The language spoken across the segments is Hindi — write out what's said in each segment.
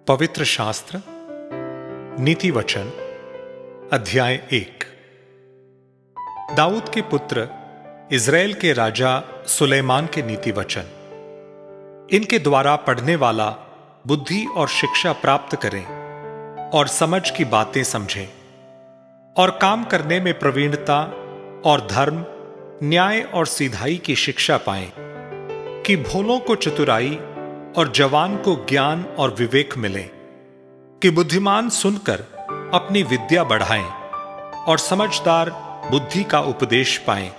पवित्र शास्त्र नीति वचन अध्याय 1। दाऊद के पुत्र इज़राइल के राजा सुलेमान के नीति वचन। इनके द्वारा पढ़ने वाला बुद्धि और शिक्षा प्राप्त करें और समझ की बातें समझें और काम करने में प्रवीणता और धर्म, न्याय और सीधाई की शिक्षा पाएं, कि भोलों को चतुराई और जवान को ज्ञान और विवेक मिले, कि बुद्धिमान सुनकर अपनी विद्या बढ़ाएं और समझदार बुद्धि का उपदेश पाएं,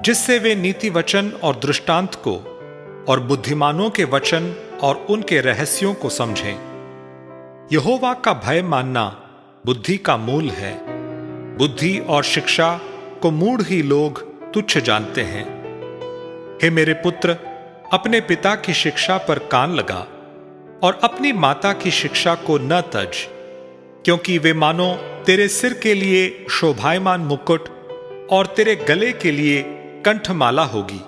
जिससे वे नीति वचन और दृष्टांत को और बुद्धिमानों के वचन और उनके रहस्यों को समझें। यहोवा का भय मानना बुद्धि का मूल है। बुद्धि और शिक्षा को मूढ़ ही लोग तुच्छ जानते हैं। हे मेरे पुत्र, अपने पिता की शिक्षा पर कान लगा और अपनी माता की शिक्षा को न तज, क्योंकि वे मानो तेरे सिर के लिए शोभायमान मुकुट और तेरे गले के लिए कंठमाला होगी।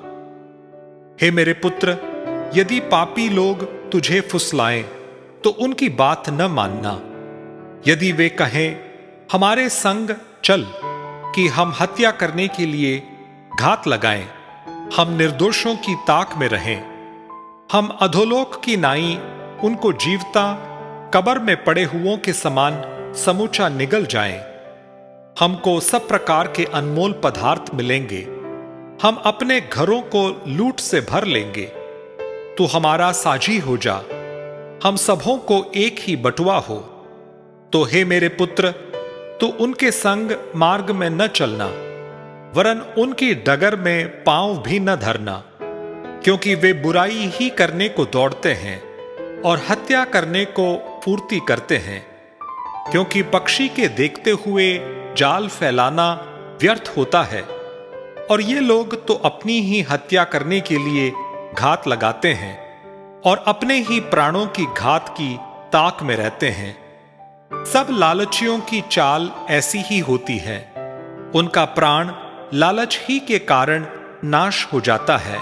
हे मेरे पुत्र, यदि पापी लोग तुझे फुसलाएं तो उनकी बात न मानना। यदि वे कहें हमारे संग चल कि हम हत्या करने के लिए घात लगाएं, हम निर्दोषों की ताक में रहें, हम अधोलोक की नाई उनको जीवता कब्र में पड़े हुओं के समान समूचा निगल जाएं। हमको सब प्रकार के अनमोल पदार्थ मिलेंगे, हम अपने घरों को लूट से भर लेंगे। तू हमारा साझी हो जा, हम सबों को एक ही बटुआ हो। तो हे मेरे पुत्र, तू उनके संग मार्ग में न चलना, वरन उनकी डगर में पांव भी न धरना, क्योंकि वे बुराई ही करने को दौड़ते हैं और हत्या करने को फुर्ती करते हैं। क्योंकि पक्षी के देखते हुए जाल फैलाना व्यर्थ होता है, और ये लोग तो अपनी ही हत्या करने के लिए घात लगाते हैं और अपने ही प्राणों की घात की ताक में रहते हैं। सब लालचियों की चाल ऐसी ही होती है, उनका प्राण लालच ही के कारण नाश हो जाता है।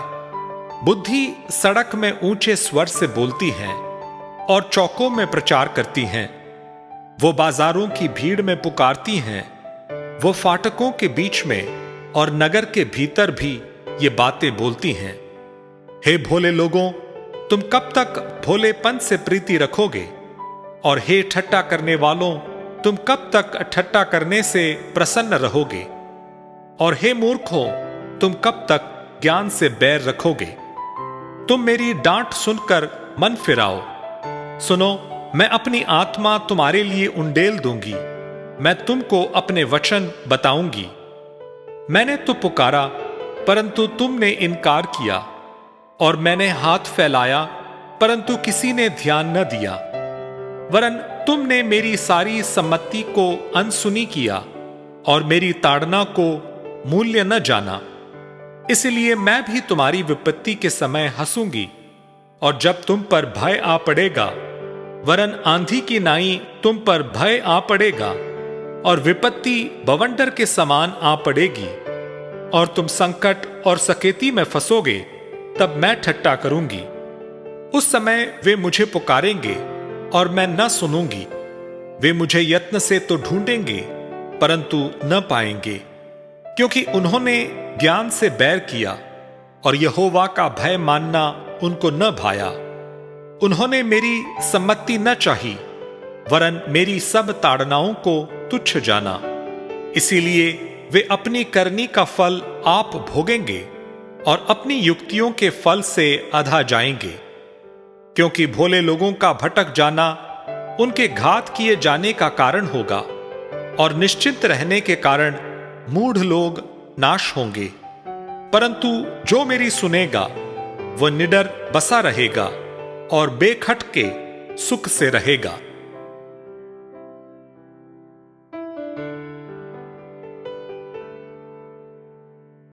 बुद्धि सड़क में ऊंचे स्वर से बोलती है और चौकों में प्रचार करती हैं। वो बाजारों की भीड़ में पुकारती हैं, वो फाटकों के बीच में और नगर के भीतर भी ये बातें बोलती हैं। हे भोले लोगों, तुम कब तक भोलेपन से प्रीति रखोगे? और हे ठट्टा करने वालों, तुम कब तक ठट्टा करने से प्रसन्न रहोगे? और हे मूर्खों, तुम कब तक ज्ञान से बैर रखोगे? तुम मेरी डांट सुनकर मन फिराओ। सुनो, मैं अपनी आत्मा तुम्हारे लिए उंडेल दूंगी, मैं तुमको अपने वचन बताऊंगी। मैंने तो पुकारा, परंतु तुमने इनकार किया, और मैंने हाथ फैलाया, परंतु किसी ने ध्यान न दिया। वरन तुमने मेरी सारी सम्मति को अनसुनी किया और मेरी ताड़ना को मूल्य न जाना। इसलिए मैं भी तुम्हारी विपत्ति के समय हंसूंगी, और जब तुम पर भय आ पड़ेगा, वरन आंधी की नाई तुम पर भय आ पड़ेगा और विपत्ति बवंडर के समान आ पड़ेगी, और तुम संकट और सकेती में फंसोगे, तब मैं ठट्टा करूंगी। उस समय वे मुझे पुकारेंगे और मैं न सुनूंगी। वे मुझे यत्न से तो ढूंढेंगे, परंतु न पाएंगे, क्योंकि उन्होंने ज्ञान से बैर किया और यहोवा का भय मानना उनको न भाया। उन्होंने मेरी सम्मति न चाही, वरन मेरी सब ताड़नाओं को तुच्छ जाना। इसीलिए वे अपनी करनी का फल आप भोगेंगे और अपनी युक्तियों के फल से अधा जाएंगे। क्योंकि भोले लोगों का भटक जाना उनके घात किए जाने का कारण होगा, और निश्चिंत रहने के कारण मूढ़ लोग नाश होंगे। परंतु जो मेरी सुनेगा वह निडर बसा रहेगा और बेखटके सुख से रहेगा।